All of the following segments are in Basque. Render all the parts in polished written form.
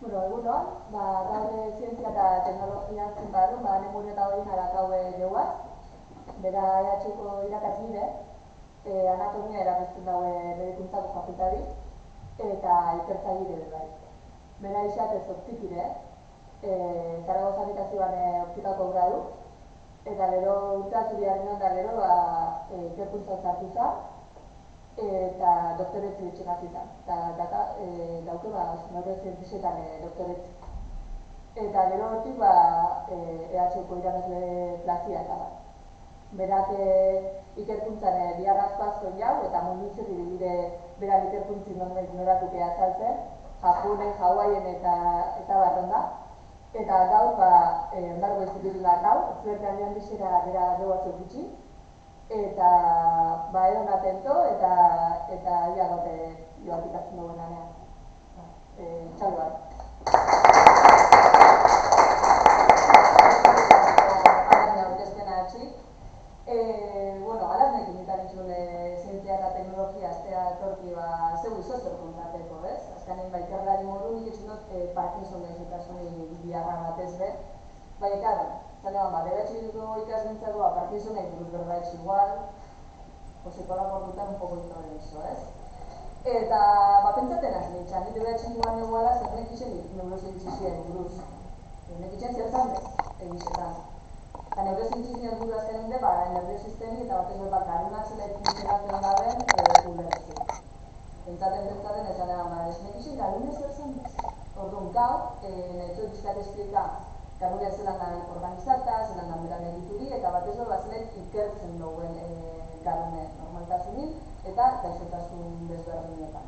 Egunon, gaur zientzia eta teknologia zen barru, nemuri eta hori narakaue jauaz. Bera EHUko irakaslide, anatomia erakusten daue medikuntzako fakultari, eta ikertzaile bai. Bera isate zortzikire, Zaragoza habitazioan optikako gradu, eta gero urteatzuriaren onda gero ikerkuntza sartu zen, eta doktoretzi etxekazita. Eta dauke neurozientzisetan doktoretzi. Eta gero hortik EHUko irakasle plazia eta bat. Berak ikerkuntzan bihar asko jau, eta mundu zirri bilire berak ikerkuntzin noratuke azaltzen, Japonen, Hawaien eta barronda. Eta gaur, ondargo ez ditutunak gau, zuerte handian bizera bera doa zutitxi. Eta egon atento eta ia gote joatik azten duen anean. Txalo bat. Alazne aurkezpena atxik. Alaznek imitan itxule zientzia eta teknologia aztea torki zeu izozer kontateko, ez? Azkanen ikerlari modu nik etxun dut Parkinson gaixotasuni biharra batez be. Baina, karo, zanean, beratxik ikasbintzakoa Parkinsonai buruz berbaitz igual, psikologoak dutan un poco historia iso, ez? Eta, pentsaten az nintxan, nire beratxik duan eguala zer nekixen neurozientzizien buruz. Nekixen zer zan bez, egizetan. Eta neurozientzizien buruz azken inde, nerviosistemi eta batez garrunak zela funtzionatzen daben ulertzi. Pentsaten ezanean, ez nekixen garrunak zer zan bez. Orduan, gau, nahizu bizkat esplika garrunak zelan da organizata, zelan da beran egituri, eta batez zelan ikertzen duen garune normaltasunin eta gaixotasun desberdinetan.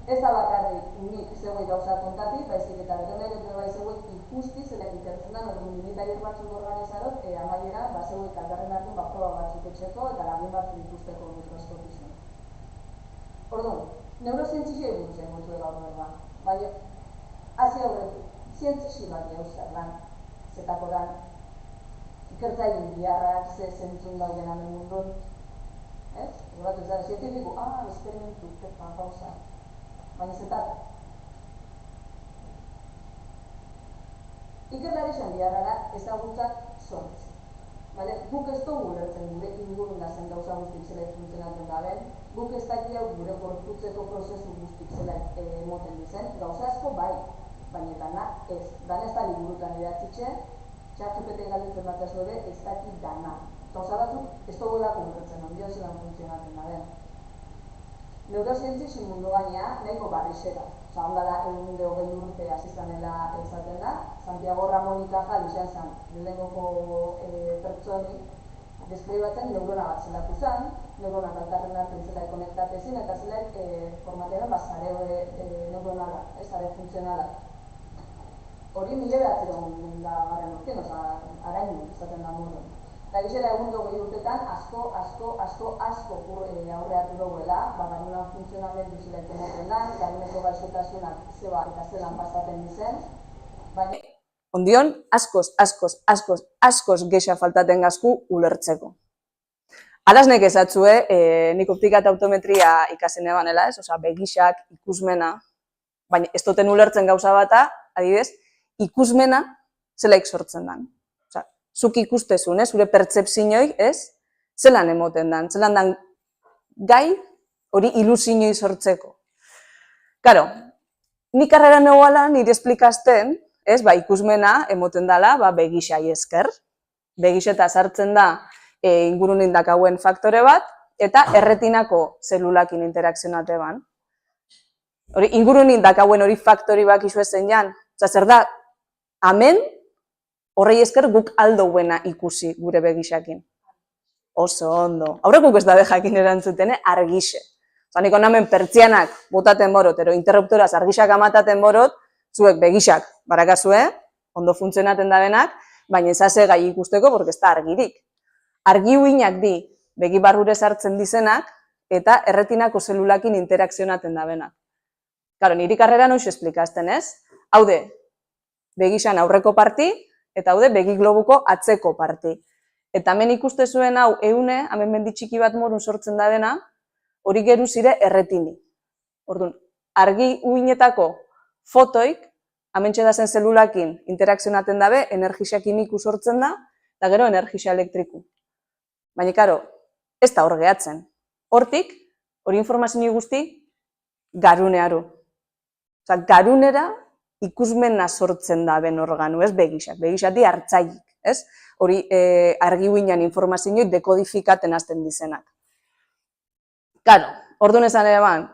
Ez da bakarrik nik zeuei gauza kontati, baizik eta beton nahi bai zeuei ikusti zelek ikertzen da, orduan militarik batzuk organizarot, amaiera zeuei kaldarren hartu proba batzuk etxeko eta lagin batzuk ikusteko mikroskopizun. Orduan, neurozientziziei buruz egin gaur berba, baina hazi aurretik, zientzisi bat zer lan, zetako dan, ikertzailein biharrak, ze zentzun dauden hamen mundun, ez? Egoratu zara, zientifiko, esperimentu, gauza, baina zetako. Ikerlari zen biharra ezagutzak sortz. Guk ez dugu ulertzen gure ingurun da zen gauza guztik zela funtzionatzen daben, guk ez dakiau gure gorputzeko prozesu guztik zela emoten dizen, gauza asko bai, baina dana ez. Dana ez da liburutan idatzitxe, ChatGPT galditzen bat ez dure, ez daki dana. Gauza batzuk ez dugu lako ulertzen, ondio zelan funtzionatzen daben. Neurozientzizin mundu gainea nahiko barrixera. Onda da, egun hogei urte azizanela ezaten da, Santiago Ramon y Cajal izan zen, lehenengoko pertsoni, deskribatzen neurona bat zelatu zen, neuronak altarren hartzen zela konektatezin, eta zela formatean zare neuronala, zare funtzionala. Hori mila behatzen da garen urtean, arainu izaten da modu. Eta gizera egun hogei urtetan asko aurre hartu duguela, garunan funtzionamendu zela ikomoten da, garuneko gaixotasunak zeba eta zelan pasaten dizen, baina ondion, askoz gexa faltaten gazku ulertzeko. Alaznek ezatzue, nik optika eta optometria ikasen ebanela, begixak, ikusmena, baina ez duten ulertzen gauza bata, adibidez, ikusmena zelaik sortzen dan. Zuk ikustezun, zure pertsepzioi, zelan emoten dan, zelan dan gai hori ilusioi sortzeko. Karo, nik karrera negoala nire esplikazten, ikusmena emoten dala begixai esker. Begixeta sartzen da ingurunin dakauen faktore bat, eta erretinako zelulakin interakzionate ban. Ingurunin dakauen hori faktori bak iso ezen jan. Zer da, amen, horrei esker guk aldo buena ikusi gure begixakin. Oso ondo. Aurrekuk ez da jakin erantzuten, argixe. Nik onamen pertsianak botaten borot, ero interruptoraz argixak amataten borot, zuek begixak barakazue, ondo funtzionaten dabenak, baina ezase gai ikusteko, porque ez da argirik. Argi uinak di, begi barrure sartzen dizenak, eta erretinako zelulakin interakzionaten dabenak. Karo, niri karrera noiz esplikazten ez? Haude, begixan aurreko parti, eta haude, begi globuko atzeko parti. Eta hemen ikuste zuen hau eune, hemen mendi txiki bat morun sortzen da dena, hori geru zire erretini. Orduan, argi uinetako fotoik Hementxe da zen zelulakin interakzionaten dabe, energia kimiku sortzen da, eta gero energia elektriku. Baina, karo, ez da hor gehatzen. Hortik, hori informazio guzti, garunearu. Osa, garunera ikusmena sortzen da ben organu, ez begixak. Begixak di hartzaik, ez? Hori argi guinan informazioi dekodifikaten hasten dizenak. Karo, orduan esan ere ban,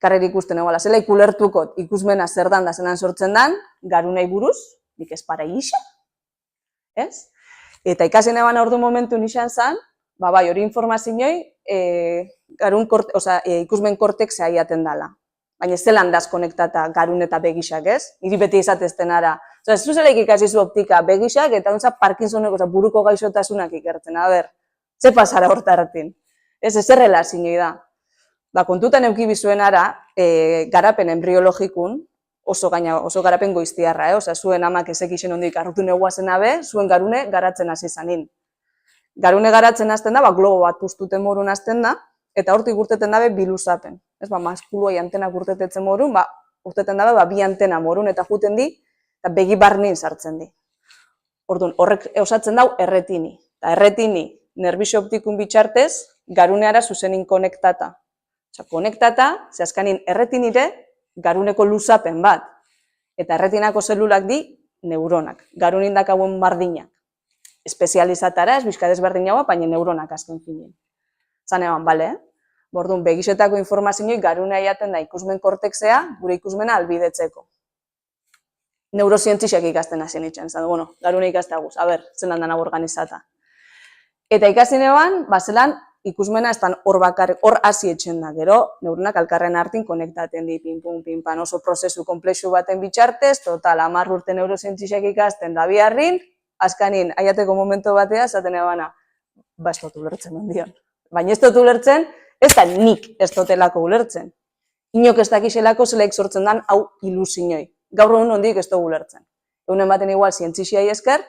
karrer ikusten egoala, zela ikulertukot ikusmena zer dan da zenan sortzen dan, garunei buruz, dik ez para isa, ez? Eta ikasen eban ordu momentu nixan zan, bai, hori informazioi ikusmen korteksea iaten dala. Baina zelan daz konektata garun eta begixak, ez? Niri beti izatezten ara. Ez zuzelaik ikasi zu optika begixak eta ontsa Parkinsoneko buruko gaixotasunak ikertzen. A ber, ze pasara hortartin? Ez errela zinoi da. Kontutan euki bizuen ara, garapen embriologikun, oso garapen goiztiarra, zuen amak ezek isen hondik arrutu neguazen abe, zuen garune garatzen hasi zanin. Garune garatzen hasten da, globo bat puztuten morun hasten da, eta hortik urteten dabe biluzapen. Maskuluai antenak urtetetzen morun, urteten dabe bi antena morun, eta juten di, eta begi barnin sartzen di. Orduan, horrek osatzen dau erretini. Eta erretini, nerbixo optikun bitxartez, garuneara zuzenin konektata. Konektata, zehazkanin erretinire, garuneko luzapen bat. Eta erretinako zelulak di, neuronak. Garunin dakauen bardinak. Espezializatara, ez bizkadez berdinagoa, baina neuronak azken finin. Zan eban, bale, Orduan, begixetako informazioi garunea jaten da ikusmen korteksea, gure ikusmena albidetzeko. Neurozientziak ikasten hasi nintzen, garune ikastaguz, zelan dana organizata. Eta ikasin eban, zelan ikusmena ez hor bakarrik, hor hasi etxen da, gero, neuronak alkarren hartin konektaten di, pinpun, pinpan, oso prozesu komplexu baten bitxartez, total, 10 urte neurozientziak ikasten da biharrin, azkanin, aiateko momento batea, zaten ebana, ez dut ulertzen ondion. Baina ez dut ulertzen, ez da nik ez dotelako ulertzen. Inok ez dakixelako zelaik sortzen dan hau ilusinoi. Gaur egun ondik ez dugu ulertzen. Egunen baten igual zientziziai esker,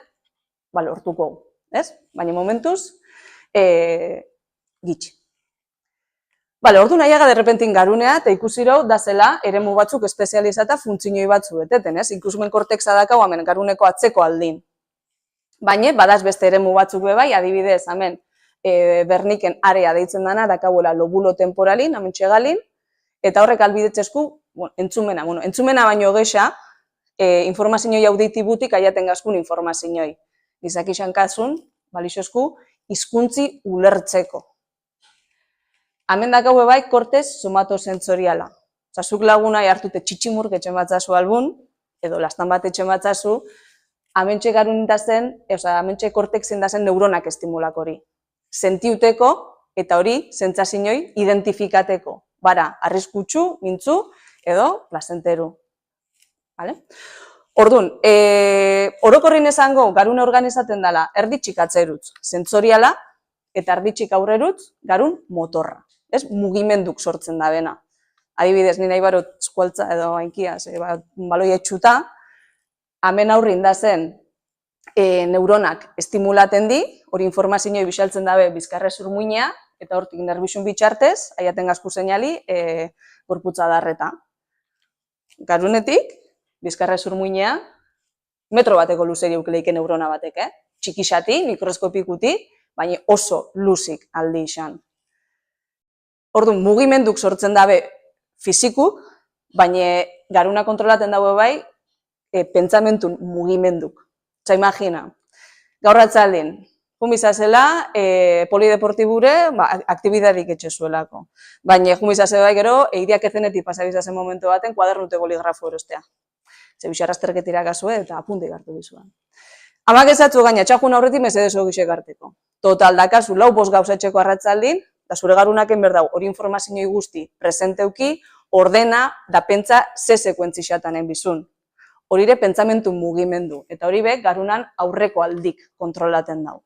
lortuko, ez? Baina momentuz, gitxi. Ordu nahiaga derrepentin garunea, eta ikusirau da zela eremu batzuk espezializata funtzioi batzu beteten, ez? Ikusmen korteksa dakau hemen garuneko atzeko aldin. Baina, badaz beste eremu batzuk bebai, adibidez, hemen, berniken area deitzen dana, dakauela lobulo temporalin, amentxe galin, eta horrek albidetzesku, entzumena baino gexa, informazioi auditibutik aiaten gazkun informazioi. Gizak izan kasun, balixosku, hizkuntzi ulertzeko. Hemen dakau bai kortez somatosensoriala. Zuk lagunai hartute txitximur etxen batzazu albun, edo lastan bat etxen batzazu, amentxe garun dazen, amentxe kortekzen dazen neuronak estimulak hori. Sentiuteko eta hori sentzazioi identifikateko. Bara, arriskutsu, mintzu edo plazenteru. Orduan, orokorrin esango garun organizaten dela erditxik atzerutz sentsoriala eta erditxik aurrerutz garun motorra. Mugimenduk sortzen da bena. Adibidez, ni nahi barot eskualtza edo hainkiaz, baloi etxuta, hemen aurrin da zen neuronak estimulaten di, hori informazioi bisaltzen dabe bizkarrezur muinea, eta hortik nerbixun bitxartez, aiaten gazku seinali, gorputza darreta. Garunetik, bizkarrezur muinea, metro bateko luzeri eukeleike neurona batek, txikixati, mikroskopikuti, baina oso luzik aldi izan. Orduan, mugimenduk sortzen dabe fizikuk, baina garuna kontrolaten dabe bai, pentsamentun mugimenduk. Osa, imagina, gaur atzaldin, jumizazela, polideportibure, aktibidadik etxezuelako. Baina jumizazela bai gero, eideak ezenetik pasabizazen momentu baten, kuadernute boligrafo erostea. Ze bixarrazterketira gazue eta apunte gartu dizuan. Amak ezatzu gaina, txakun aurretik mesedezo gixek harteko. Total, dakazu, 4-5 gauzatxeko arratzaldin, da zure garunaken berdau, hori informazioi guzti presenteuki, ordena, da pentsa, ze sekuentzixatanen bizun. Horire pentsamentu mugimendu, eta hori be, garunan aurreko aldik kontrolaten dau.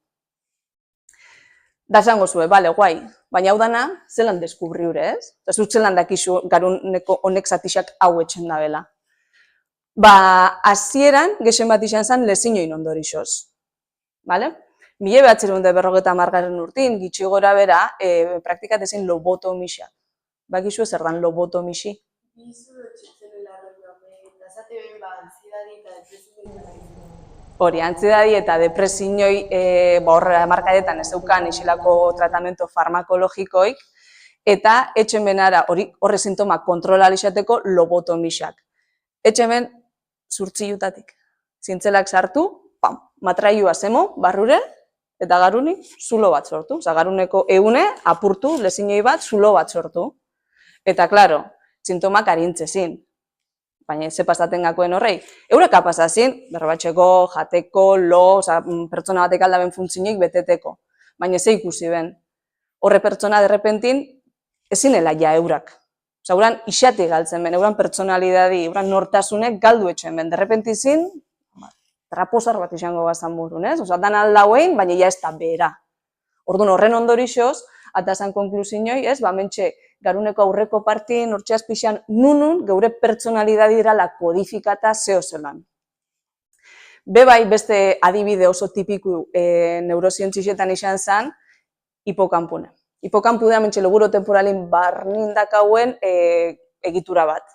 Da zango zue, bale, guai, baina hau dana, zelan deskubriure, ez? Eta zut zelan dakizu garuneko honek zatixak hau etxen dabela. Hasieran, gexen bat izan zen, lezinoin ondorixoz. 1950 urtin, gitxi gora bera, praktikat ezin lobotomisa. Bakizu zer dan lobotomisi? Bizu etxetzen elarren, nazate ben ansiedade Hori, antsiedadi eta depresiñoi horre markadetan ez eukan isilako tratamentu farmakologikoik, eta etxen benara horre sintomak kontrola izateko lobotomixak. Etxen ben, zurtzilutatik. Zintzelak sartu, pam, matrailua zemo, barrure, eta garuni zulo bat sortu. Osa, garuneko eune, apurtu, lezinei bat, zulo bat sortu. Eta, klaro, sintomak arintzezin. Baina ze pasaten gakoen horrei. Eureka pasazin, berbatxeko, jateko, oza, pertsona batek aldaben funtzionik beteteko. Baina ze ikusi ben. Horre pertsona derrepentin, ezinela ja eurak. Osa, euran isatik galtzen ben, euran pertsonalidadi, euran nortasunek galdu etxen ben. Derrepentizin, traposar bat izango bazan burun, ez? Osa, dan aldauein, baina ja ez da bera. Orduan horren ondorixoz, atazan konklusiñoi, ez? Ba, mentxe, garuneko aurreko partin, hortxeaz pixan, nunun, geure pertsonalidadira la kodifikata zeo zelan. Bebai, beste adibide oso tipiku neurozientzixetan izan zen, hipokampune. Hipokampu da, mentxe, loguro temporalin barnindak hauen egitura bat.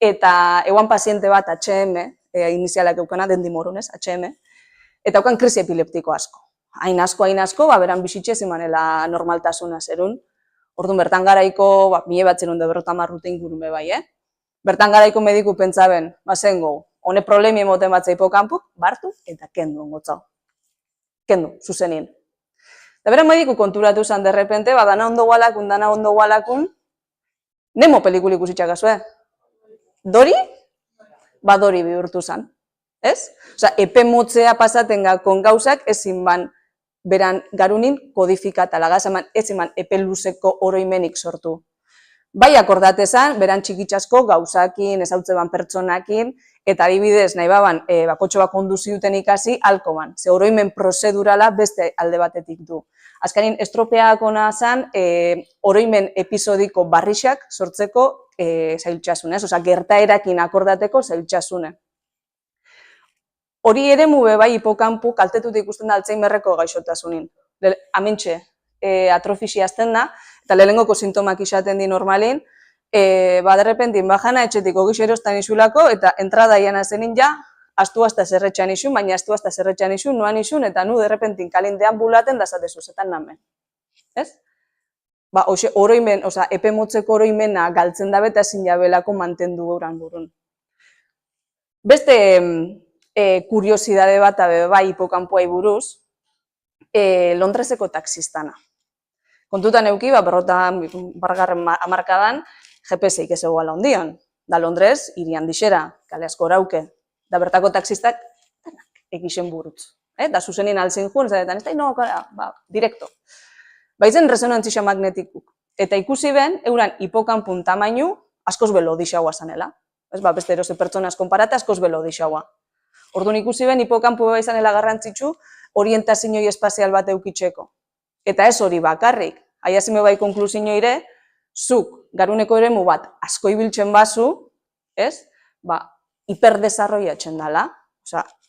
Eta eguan paziente bat HM, inizialak eukana, dendimorunez, HM, eta eukan krisi epileptiko asko. Hain asko, beran bizitxe zimanela normaltasuna zerun. Orduan, bertan garaiko, 1950 ingurun bai, Bertan garaiko mediku pentsaben, bazengo, hone problemi emoten batza hipokampuk, bartu eta kendu ongotzau. Kendu, zuzenien. Eta beren mediku konturatu zen derrepente, dana ondo gualakun, Nemo pelikuli ikusitxak azue. Dori? Dori bihurtu zen. Ez? Osa, epe motzea pasaten gakon gauzak ezin ban beran garunin kodifikata lagaz, ezin ban epe luzeko oroimenik sortu. Bai akordatezan, beran txikitsasko gauzakin, ezautze ban pertsonakin, eta adibidez, nahi baban, bakotxo bat konduziuten ikasi, halko ban. Ze oroimen prozedurala beste alde batetik du. Azkanin, estropeak ona zen, oroimen episodiko barrixak sortzeko zailtxasunez, oza, gertaerakin akordateko zailtxasune. Hori ere mube bai hipokampu kaltetut ikusten da Alzheimerreko gaixotasunin. Amentxe, atrofisia azten da, eta lehenengoko sintomak izaten di normalin, derrepentin bajana etxetik ogiz erostan izulako, eta entrada iana zenin ja, astu hasta zerretxan izun, baina astu hasta zerretxan izun, noan izun, eta nu derrepentin kalindean bulaten dazatezu, zetan namen. Ez? Oroimen, oza, epe motzeko oroimena galtzen dabe eta ezin jabelako mantendu gauran burun. Beste kuriosidade bat bai hipokampuai buruz, Londreseko taxistana. Kontutan euki, bargarren hamarkadan, GPS-ik ez egoala ondion. Da Londres, hirian dixera, kale asko orauke. Da bertako taxistak, egisen burutz. Da zuzenin altzen juen, zaretan, ez da, direkto. Baitzen resonantzia magnetikuk. Eta ikusi ben, euran hipokampun tamainu askoz belo dixaua zanela. Beste erose pertsonaz konparate askoz belo dixaua. Orduan ikusi ben, hipokampu bai zanela garrantzitsu, orientazioi espazial bat eukitxeko. Eta ez hori bakarrik, aiazime bai konklusiño ire, zuk garuneko eremu bat asko ibiltzen bazu, hiperdesarroiatzen dela,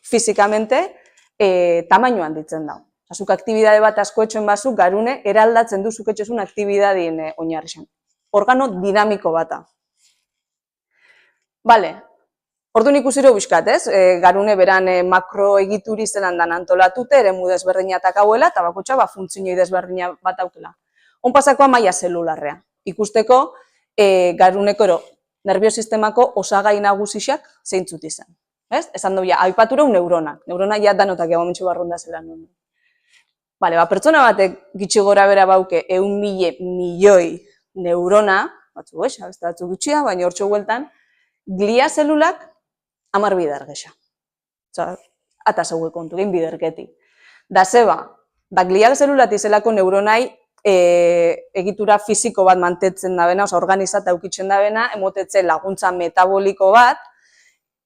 fizikamente tamaino handitzen da. Zuk aktibidade bat asko etxen bazu, garune eraldatzen du zuk etxezun aktibidadien oinarrizan. Organo dinamiko bata. Bale, orduan ikusiro buskat, ez? Garune beran makroegituri zelan dan antolatute, eremu desberdinak hauela, eta bakotxa funtzionoi desberdinak bat aukela. Onpasakoa maila zelularrea. Ikusteko, garuneko nerviosistemako osagai nagusixak zeintzut izan. Esan dut, aipatura neurona. Neurona ja danotak egon mentxu barrunda zelan. Pertsona batek gitxi gora bera bauke 1.000 milioi neurona, batzu gutxia, baina hortxo gueltan, glia zelulak 10 bider gexa. Ata zauge kontu, gein biderketi. Da zeba, glia zelulat izelako neuronai egitura fisiko bat mantetzen da bena, organizata eukitzen da bena, emotetzen laguntza metaboliko bat,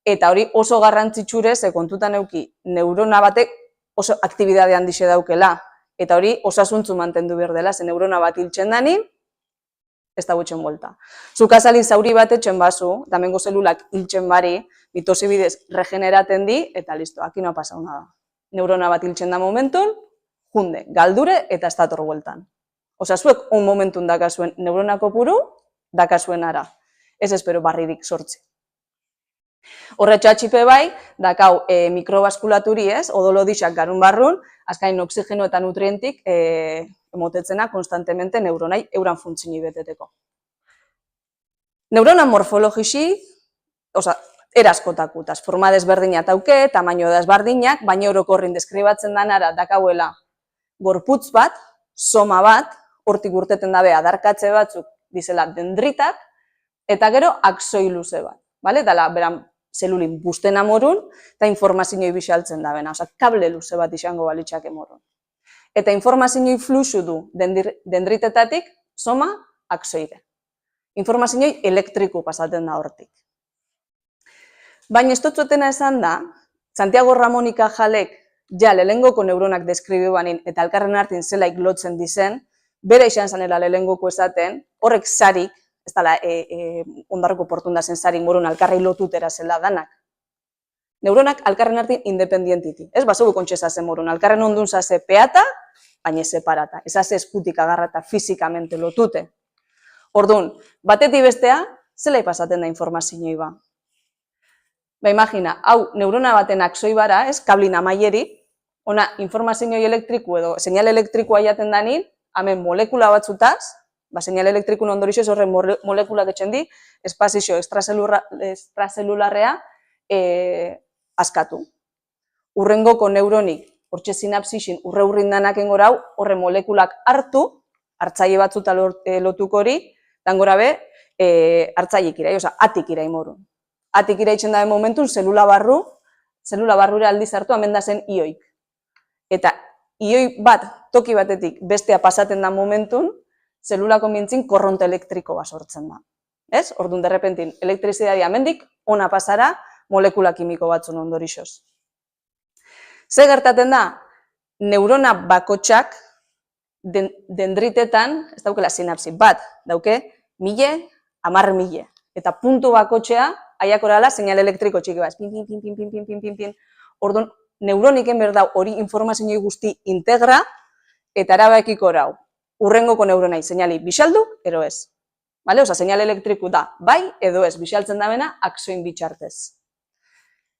eta hori oso garrantzitsure, ze kontutan euki neurona batek oso aktibidade handixe daukela, eta hori osasuntzu mantendu behar dela, ze neurona bat hiltzen danin, ez da gutxen bolta. Zukazalin zauri bat etxen bazu, damengo zelulak hiltzen bari, mitosi bidez regeneraten di, eta listo, aki no ha pasau nada. Neurona bat hiltzen da momentun, junde, galdure eta ez dator bueltan. Osa, zuek un momentun dakazuen neuronako puru, dakazuen ara. Ez espero barririk sortzi. Horretxo atxipe bai, dakau mikrobaskulaturi ez, odolo dixak garun barrun, azkain oxigeno eta nutrientik emotetzena konstantemente neuronai euran funtzini beteteko. Neurona morfologisi, eraskotakutaz, forma desberdina tauke, tamaino desberdinak, baina orokorrin deskribatzen danara dakauela gorputz bat, soma bat, hortik urteten dabe adarkatze batzuk dizela dendritak, eta gero axoi luze bat, dala beran zelulin busten amorun, eta informazioi bixaltzen da bena, kable luze bat izango balitxak emorun. Eta informazioi fluxu du dendritetatik, soma, axoide. Informazioi elektriku pasaten da hortik. Baina ez dutzuetena esan da, Santiago Ramon y Cajalek ja lehengoko neuronak deskribi banin eta elkarren artin zelaik lotzen dizen, bera izan zanela lehengoko esaten, horrek sarik, ez dala ondarroko portunda zen zarik morun alkarrei lotutera zela danak. Neuronak alkarren artin independientiti. Ez basogu kontxezazen morun, alkarren ondun zaze peata, baina separata. Ez haze eskutik agarrata fizikamente lotute. Orduan, batetik bestea, zela ipasaten da informazioi ba. Ba, imagina, hau neurona baten axoi bara, ez, kablin amaieri, ona informazioi elektriku edo seinale elektrikoa jaten danin, hemen molekula batzutaz, ba, seinale elektrikun ondorixoz horren molekulak etxendi, espazio extrazelularrea askatu. Urrengoko neuronik, hortxe sinapsixin urre hurrindanak engorau, horre molekulak hartu, hartzaile batzuta lotuko hori, dangora be, hartzaileik irai, oza, atik irai morun. Atik iraitzen dabe momentun, zelula barrura aldiz hartu, hemen da zen ioik. Eta ioi bat, toki batetik, bestea pasaten da momentun, zelulako mintzin korronte elektriko bat sortzen da. Ez? Orduan, derrepentin, elektrizitatea mendik, ona pasara, molekula kimiko batzun ondorixoz. Ze gertaten da, neurona bakotxak dendritetan, ez daukela sinapsi bat, dauke, 1000, 10.000. Eta puntu bakotxea, aiakorala, seinale elektriko txiki bat, pin, pin, pin, pin, pin, pin, pin, pin, pin. Orduan, neuroniken berdau hori informazioi guzti integra, eta erabakiko rau, urrengoko neuronai seinali bixaldu, ero ez. Bale? Osa, seinale elektriku da, bai edo ez, bixaltzen da bena, axoin bitxartez.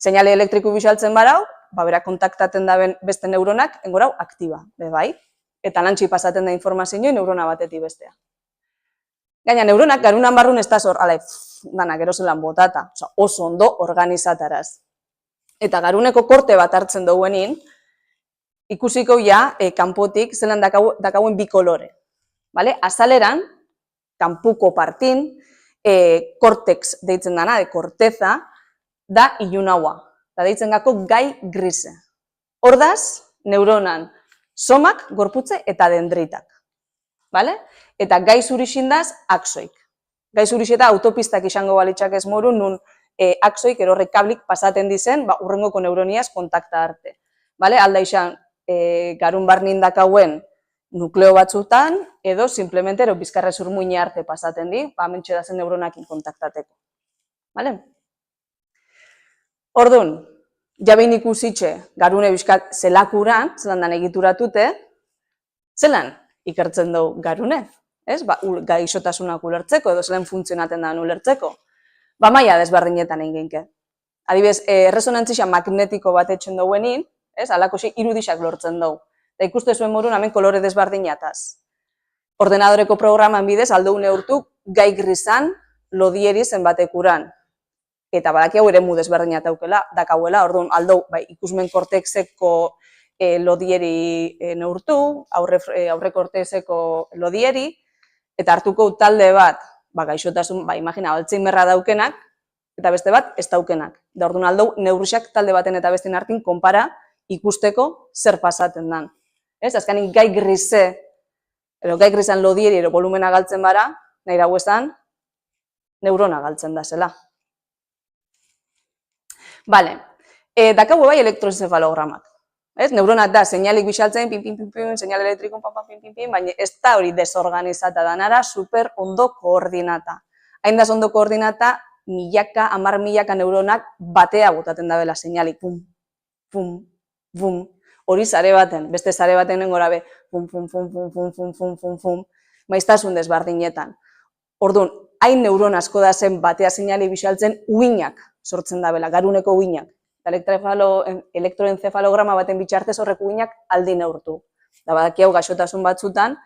Seinale elektriku bixaltzen barau, ba, bera kontaktaten daben beste neuronak, engorau, aktiba, be bai. Eta lantxi pasaten da informazioi neurona batetik bestea. Gaina, neuronak garunan barrun ez da zor, danak erozelan botata, oso ondo organizataraz. Eta garuneko korte bat hartzen duguenin, ikusiko ja, kanpotik, zelan dakauen bi kolore. Azaleran, kanpuko partin, kortex deitzen dana, korteza, da ilunaua. Da deitzen gako gai grise. Hordaz, neuronan, somak, gorputze eta dendritak. Eta gai zurixindaz, axoik. Gai zurixeta autopistak izango balitxak ez morun, nun axoik erorrek kablik pasaten dizen, urrengoko neuroniaz kontakta arte. Alda izan, garun barnin dakauen nukleo batzutan, edo simplemente ero bizkarre zurmuine arte pasaten di, mentxe da zen neuronakin kontaktateko. Orduan, jabein ikusitxe garune bizkat zelakuran, zelan dan egituratute, zelan ikertzen dugu garune, gaixotasunak ulertzeko, edo zelan funtzionaten da ulertzeko. Maila desberdinetan eginke. Adibidez, resonantzia magnetiko bat etxen duguenin, alakosi irudixak lortzen dugu. Eta ikuste zuen morun, hemen kolore desberdinataz. Ordenadoreko programan bidez, aldou neurtu, gai grisan, lodieri zenbatekuran. Eta badaki hau ere mu desberdinat dakauela, orduan aldou ikusmen kortexeko lodieri neurtu, aurre kortexeko lodieri, eta hartuko talde bat, gaixotasun, imagina, Alzheimerra daukenak, eta beste bat, ez daukenak. Da orduan aldou, neurriak talde baten eta bestin hartin konpara ikusteko zer pasaten dan. Azkanik gai grise, edo gai grisan lodieri ero volumena galtzen bara, nahi dago esan, neurona galtzen da zela. Dakau bai elektroenzefalogramak. Neuronak da, seinalik bixaltzen, pin, pin, pin, pin, seinal elektrikon, pin, pin, pin, pin, baina ez da hori desorganizata danara, super ondo koordinata. Hain da ondo koordinata, milaka, 10.000 neuronak batea botaten dabela seinalik, pum, pum, pum, hori zare baten, beste zare baten nengora be, pum, pum, pum, pum, pum, pum, pum, pum, pum, maiztasun desbardinetan. Orduan, hain neuron asko da zen batea seinali bixaltzen uinak sortzen dabela, garuneko uinak. Elektroenzefalograma baten bitartez horrek uinak aldi neurtu. Da badaki hau gaixotasun batzutan,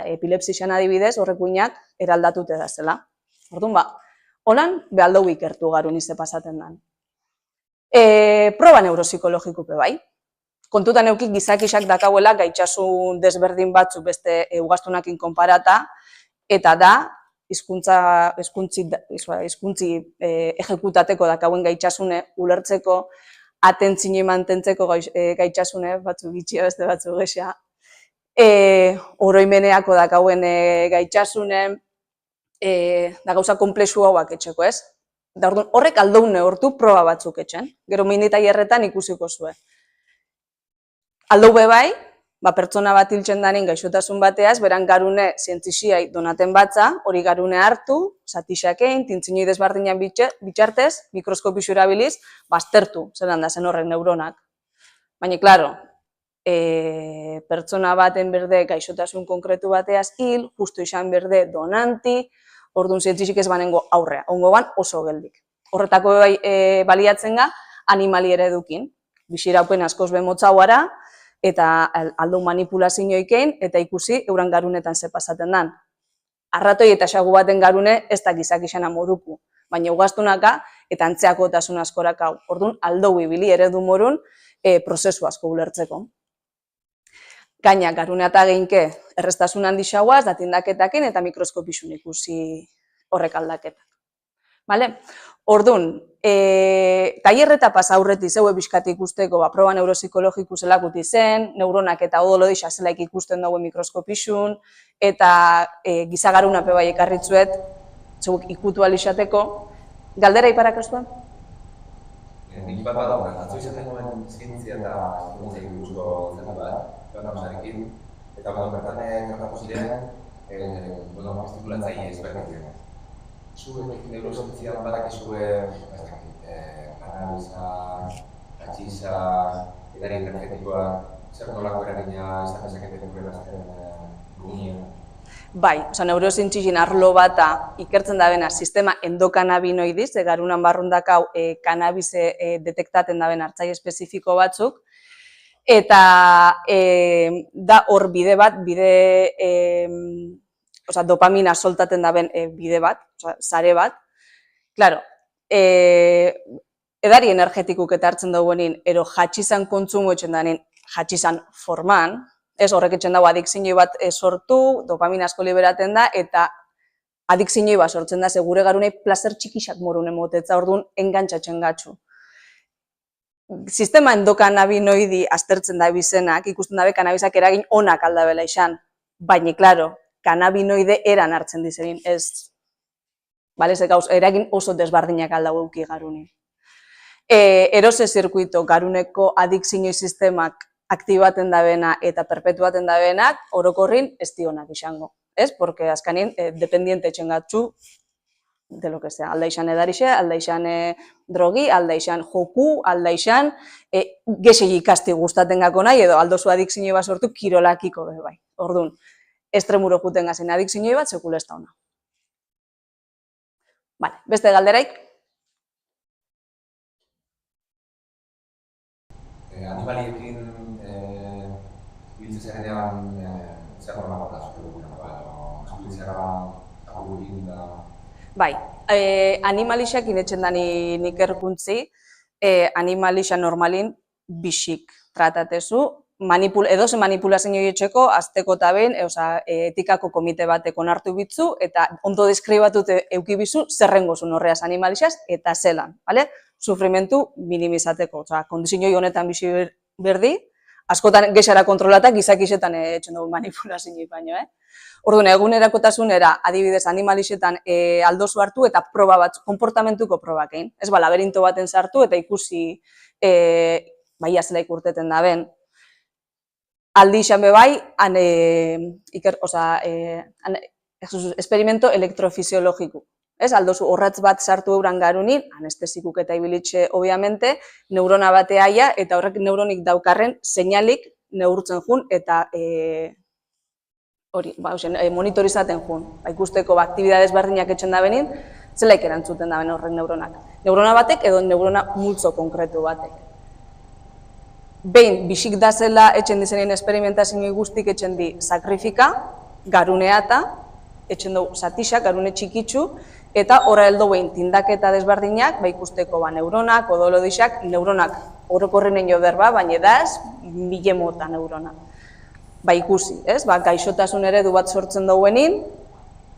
epilepsisian adibidez, horrek uinak eraldatute da zela. Orduan, holan, behaldau ikertu garun ize pasaten dan. Proba neuropsikologikupe bai. Kontutan eukik gizakisak dakauela gaitasun desberdin batzu beste ugaztunakin konparata, eta da, hizkuntzi ejekutateko dakauen gaitasune ulertzeko, atentzini mantentzeko gaitasune, batzu bitxia beste batzu gexea, oroimeneako dakauen gaitasune, da gauza komplexu hauak etxeko, ez? Da horrek aldoun neurtu proba batzuk etxen, gero minita hierretan ikusiko zuen. Aldou bebai, pertsona bat hiltzen danin gaixotasun bateaz, beran garune zientzixiai donaten batza, hori garune hartu, satixakein, tintzinoi desbardinan bitxartez, mikroskopixu erabiliz, baztertu, zelan da zen horrek neuronak. Baina, klaro, pertsona baten berde gaixotasun konkretu bateaz hil, justu izan berde donanti, orduan zientzixik ez banengo aurrea, ongo ban oso geldik. Horretako baliatzen ga, animali ere edukin, bisiraupen askoz bemotzauara, eta aldo manipulazioikein, eta ikusi euran garunetan ze pasaten dan. Arratoi eta xagu baten garune ez da gizakixana moruku, baina ugaztunaka eta antzeakotasun askorak hau. Orduan, aldo ibili eredu morun prozesu asko ulertzeko. Gaina, garunea eta geinke errestasun handi xauaz, datindaketaken eta mikroskopixun ikusi horrek aldaketak. Orduan, tailerreta pasa aurretik zeue bizkat ikusteko proba neuropsikologiku zelakut izen, neuronak eta odolodisa zelaik ikusten dauen mikroskopixun, eta gizagaruna bai ekarritzuet, zeuek ikutu alizateko. Galdera iparakastuan? Nik bat dago, atzo izaten gomen zientzia eta zientzia ikusko zen bat, bernamusarekin, eta bertan gertatu ziren, estimulatzaile ezberdinak. Zuek neurozientzian badakizue, kanabisa, hatxiza, edari energetikoa, zer nolako eragina izan dezaketen gure gunean? Bai, neurozientzien arlo bata ikertzen dabena sistema endokanabinoidiz, garunan barrundakau kanabize detektaten daben hartzaile espezifiko batzuk, eta da hor bide bat, dopamina soltaten daben bide bat, sare bat. Claro, edari energetikuk eta hartzen dauenin, ero hatxizan kontsumo etxen danin hatxizan forman, ez horrek etxen dago adikzinoi bat sortu, dopamina asko liberaten da, eta adikzinoi bat sortzen da, gure garunei plazer txikixak morun emotetza, orduan engantzatzen gatzu. Sistema endokanabinoidi aztertzen da bizenak, ikusten dabe kanabizak eragin onak aldabela izan, baina, klaro, kanabinoide eran hartzen dizenin, ez, eragin oso desbardinak aldau euki garunin. Erose zirkuito garuneko adikzinoi sistemak aktibaten dabena eta perpetuaten dabenak, orokorrin ez dionak izango, ez? Porque azkanin, dependiente etxengatzu, de lo que sea, alda izan edarixe, alda izan drogi, alda izan joku, alda izan gesegi ikasti gustaten gako nahi, edo aldozu adikzinoi bat sortu kirolakiko bai. Orduan, estremuro juten gazen adikzinoi bat, sekula ez da ona. Beste galderaik? Animaliekin biltzen zenean zer nolako da Bai, animalixak inetxen dani ikerkuntzi, animalixa normalin bisik tratatezu, edoze manipulazio etxeko, azteko eta behin, etikako komite batek onartu bitzu, eta ondo deskribatute eukibizu zerrengozun horreaz animalixaz, eta zelan, sufrimentu minimizateko, kondizioi honetan bizi berdi, askotan gexara kontrolatak gizakisetan etxen dugu manipulazio baino, Orduan, egunerakotasunera, adibidez, animalixetan aldozu hartu eta proba bat, konportamentuko probak egin. Ez laberinto baten sartu eta ikusi baia zelaik urteten da ben. Aldi izan bebai, experimento elektrofisiologiko. Ez, aldozu horratz bat sartu euran garunin, anestesikuk eta ibilitxe, obviamente, neurona bateaia eta horrek neuronik daukarren seinalik neurtzen jun eta monitorizaten jun. Ikusteko aktibidades berdinak etxen da benin, zelaik erantzuten da ben horrek neuronak. Neurona batek edo neurona multzo konkretu batek. Behin, bisik da zela etxen dizenien esperimentazio guztik etxen di sakrifika, garunea eta, etxen dugu satixak, garune txikitsu, eta horra heldu behin tindaketa desberdinak, ikusteko neuronak, odolodixak, neuronak orokorrenen jo berba, baina edaz, mile mota neurona. Ikusi, gaixotasun eredu bat sortzen dauenin,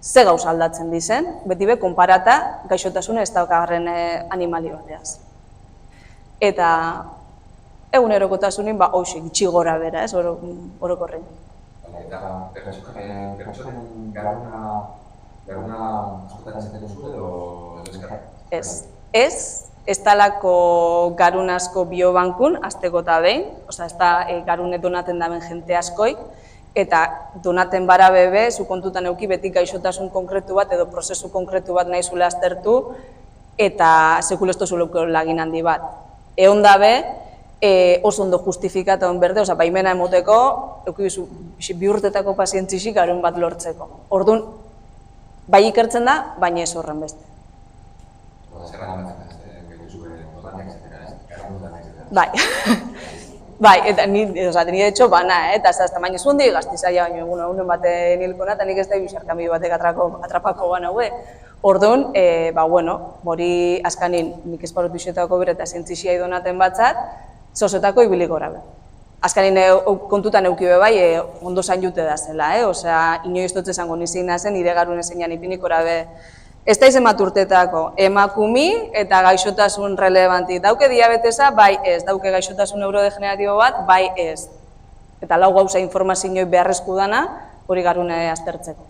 ze gauza aldatzen dizen, beti be, konparata gaixotasuna ez daukagarren animali bateaz. Eta egunerokotasunin, hoxe, gitxi gora bera, orokorren. Eta pertsonen garuna askotan izaten duzu edo eskarra? Ez talako garun asko biobankun, azteko eta behin, ez da garune donaten daben jente askoi, eta donaten bara bebe, zu kontutan euki beti gaixotasun konkretu bat edo prozesu konkretu bat nahi zule aztertu, eta sekulesto zuleko lagin handi bat. Egon dabe, oso ondo justifikatu berde, baimena emoteko, eukibizu, 2 urtetako pazientzisik garun bat lortzeko. Orduan, bai ikertzen da, baina ez horren beste. Zer animatzen da, donateak izaten gara, garun Bai, eta nire etxo bana, eta baina zundi gaztizaia baino egunen baten hilkona, eta nik ez da ibizarkambi batek atrapako gana hue. Orduan, hori azkanin nik esparotu isetako bere eta zientzisia idonaten batzat, zozetako ibiliko grabe. Azkanin kontutan eukibe bai, ondo zain jute da zela, inoiz dut esango nizik nazen, nire garun ezeinan ipiniko grabe. Ez da izen bat urtetako, emakumi eta gaixotasun relevanti. Dauke diabetesa, bai ez. Dauke gaixotasun neurodegeneratibo bat, bai ez. Eta lau gauza informazioi beharrezku dana, hori garune aztertzeko.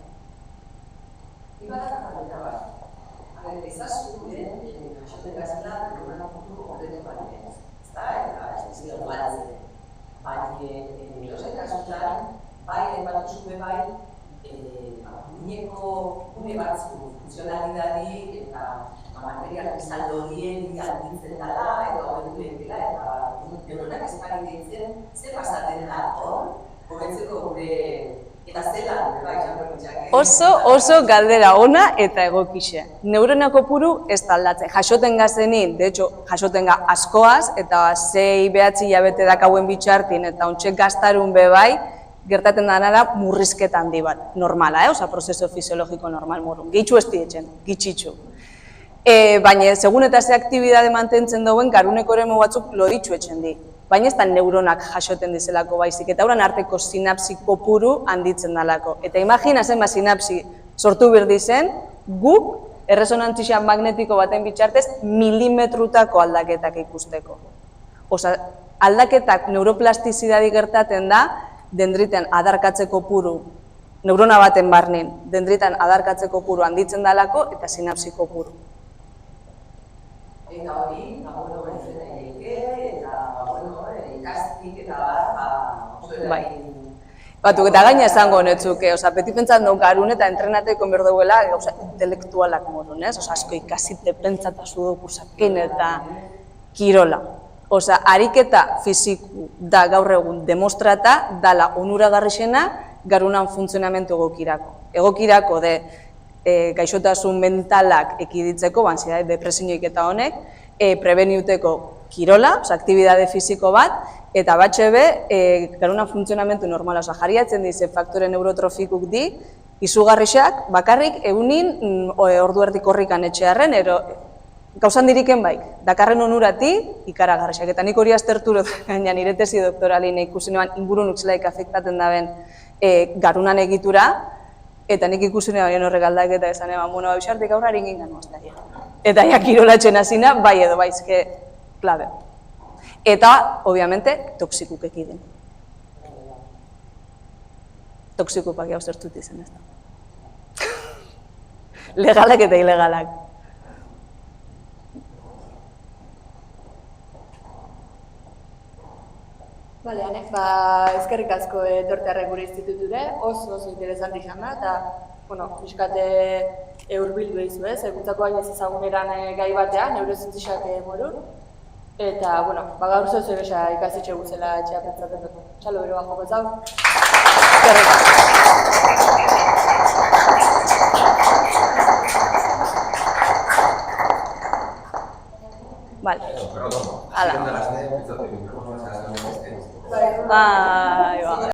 Une batzu funtzionalidadi eta material izaldo dien alditzen dela eta horretu dela eta neuronak ezpari ditzen zer pasaten da hor, hobetzeko gure eta zelan, Oso galdera ona eta egokixe. Neurona kopuru ez da aldatzen. Jasoten gazenin, de hecho, jasoten ga askoaz eta 6-9 hilabete dakauen bitxartin eta ontxek gaztarun bebai, gertaten da murrizketa handi bat, normala, prozeso fisiologiko normal morun. Gehitxu ez dietxen, gitxitxu. Baina, segun eta ze aktibidade mantentzen dauen, garuneko eremu batzuk loditxu etxen di. Baina ez da neuronak jasoten dizelako baizik, eta horren arteko sinapsi kopuru handitzen dalako. Eta imagina zen sinapsi sortu berdizen, guk erresonantzia magnetiko baten bitxartez milimetrutako aldaketak ikusteko. Aldaketak neuroplastizidadi gertaten da, dendritan adarkatzeko puru, neurona baten barnen, dendritan adarkatzeko puru handitzen dalako eta sinapsiko puru. Eta hori, ikastik eta bai. Batuk eta gaina esango honetzuke, beti pentsatzen dugu garun eta entrenateko berduela gauza intelektualak morun, asko ikasite pentsata sudoku saken eta kirola. Ariketa fiziku da gaur egun demostrata dala onuragarrixena garunan funtzionamentu egokirako. Egokirako de gaixotasun mentalak ekiditzeko, ansiedade, depresioik eta honek, prebeniuteko kirola, aktibidade fiziko bat, eta batxe be, garunan funtzionamentu normala, jarriatzen dize faktore neurotrofikuk di, izugarrixak bakarrik egunin ordu erdik horrikan etxearen, gauzan diriken baik, dakarren onurati ikaragarrixak, eta nik hori azterturo gaina nire tesi doktoralin ikusi noan ingurunuk zelaik afektaten daben garunan egitura, eta nik ikusi noan horrek aldaketa esan eban, bisartik aurra harin gingan maztaria. Eta kirolatzen hasina, bai edo baizke klabe. Eta, obviamente, toksikuk ekiden. Toksikupak jau zertut izan ez da. Legalak eta ilegalak. Bale, Anek, ezkerrik asko etortearrek gure instituture, oso interesanti izan da, eta, pixkate hurbildu egizu ez, eguntzako baina ez ezaguneran gai batean, neurozientzisak morun, eta, gaur zozu egesa ikasitxe guzela etxea pentsatzen dut. Txalo bero bajoko zau. Pero, Hala. ziren da laste, ez dut, mikrofonoa zehazten, Bai, ba.